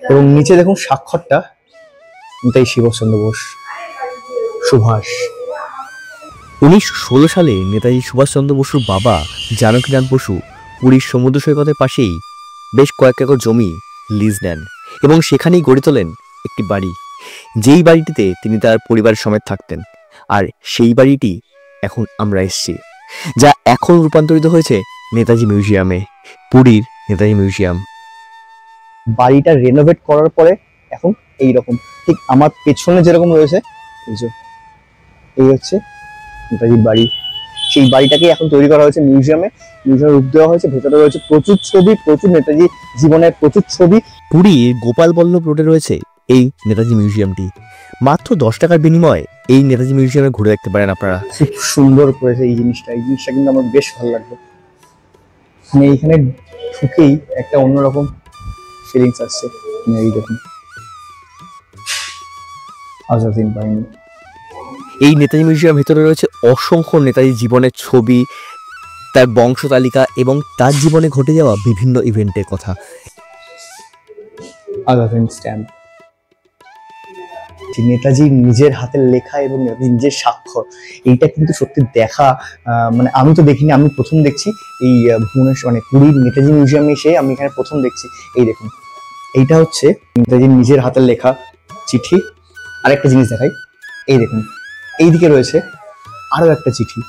এবং নিচে দেখুন স্বাক্ষরটা নেতাজি সুভাষচন্দ্র বোস সুভাষ। 1916 সালে নেতাজি সুভাষচন্দ্র বসুর বাবা জানকীনাথ বসু পুরীর সমুদ্র সৈকতের পাশেই বেশ কয়েক একর জমি লিজ নেন এবং সেখানেই গড়ে তোলেন একটি বাড়ি, যেই বাড়িটিতে তিনি তার পরিবার সমেত থাকতেন। আর সেই বাড়িটি এখন আমরা এসেছি, যা এখন রূপান্তরিত হয়েছে নেতাজি মিউজিয়ামে, পুরীর নেতাজি মিউজিয়াম। বাড়িটা রেনোভেট করার পরে এখন এইরকম, ঠিক আমার পেছনে যেরকম রয়েছে এই হচ্ছে নেতাজির বাড়ি। সেই বাড়িটাকে এখন তৈরি করা হয়েছে মিউজিয়ামে রূপ দেওয়া হয়েছে। ভেতরে রয়েছে প্রচুর ছবি, প্রচুর নেতাজি জীবনের প্রচুর ছবি। পুরীর গোপাল বল্লভ রোডে রয়েছে এই নেতাজি মিউজিয়ামটি। মাত্র 10 টাকার বিনিময়ে এই নেতাজি মিউজিয়ামে ঘুরে দেখতে পারেন আপনারা। খুব সুন্দর করেছে এই জিনিসটা কিন্তু আমার বেশ ভালো লাগলো। মানে এইখানে ঢুকেই একটা অন্যরকম ফিলিংস আসছে। এই দেখুন আজাদিন বাহিনী। এই নেতাজি মিউজিয়ামের ভেতরে রয়েছে অসংখ্য নেতাজি জীবনের ছবি, তার বংশ তালিকা এবং তার জীবনে ঘটে যাওয়া বিভিন্ন ইভেন্টের কথা। আজাদিন স্ট্যাম্প, নেতাজির নিজের হাতের লেখা এবং নিজের স্বাক্ষর, এইটা কিন্তু সত্যি দেখা, মানে আমি তো দেখিনি, আমি প্রথম দেখছি এই ভুবনেশ্বর মানে পুরীর নেতাজি মিউজিয়ামে এসে আমি এখানে প্রথম দেখছি। এই দেখুন, এইটা হচ্ছে নেতাজির নিজের হাতের লেখা চিঠি। আরেকটা জিনিস দেখাই, এই দেখুন এইদিকে রয়েছে আরো একটা চিঠি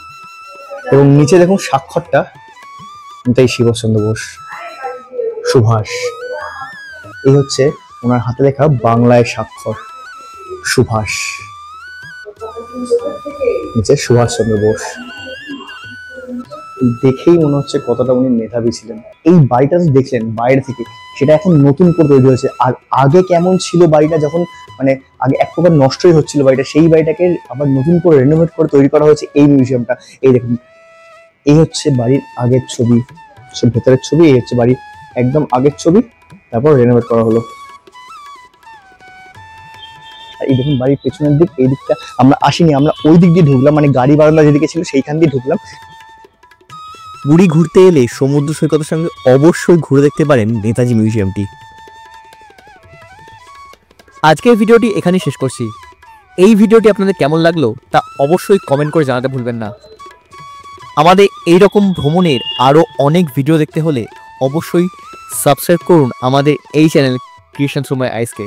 এবং নিচে দেখুন স্বাক্ষরটা নেতাজি সুভাষচন্দ্র বোস সুভাষ। এই হচ্ছে ওনার হাতে লেখা বাংলায় স্বাক্ষর সুভাষ, নিচে সুভাষচন্দ্র বোস। দেখেই মনে হচ্ছে কতটা উনি মেধাবী ছিলেন। এই বাড়িটা তো দেখলেন বাইরে থেকে, সেটা এখন নতুন করে তৈরি হয়েছে। আর আগে কেমন ছিল বাড়িটা, যখন মানে আগে এক প্রকার নষ্টই হচ্ছিল বাড়িটা, সেই বাড়িটাকে আবার নতুন করে রেনোভেট করে তৈরি করা হয়েছে এই মিউজিয়ামটা। এই দেখুন, এই হচ্ছে বাড়ির আগের ছবি, ভেতরের ছবি। এই হচ্ছে বাড়ির একদম আগের ছবি, তারপর রেনোভেট করা হলো। এই দেখুন বাড়ির পেছনের দিক, এই দিকটা আমরা আসিনি, আমরা ওই দিক দিয়ে ঢুকলাম, মানে গাড়ি বারান্দা যেদিকে ছিল সেইখান দিয়ে ঢুকলাম। পুরী ঘুরতে এলে সমুদ্র সৈকতের সঙ্গে অবশ্যই ঘুরে দেখতে পারেন নেতাজি মিউজিয়ামটি। আজকের ভিডিওটি এখানেই শেষ করছি। এই ভিডিওটি আপনাদের কেমন লাগলো তা অবশ্যই কমেন্ট করে জানাতে ভুলবেন না। আমাদের এই রকম ভ্রমণের আরও অনেক ভিডিও দেখতে হলে অবশ্যই সাবস্ক্রাইব করুন আমাদের এই চ্যানেল ক্রিয়েশন সময় আইসকে।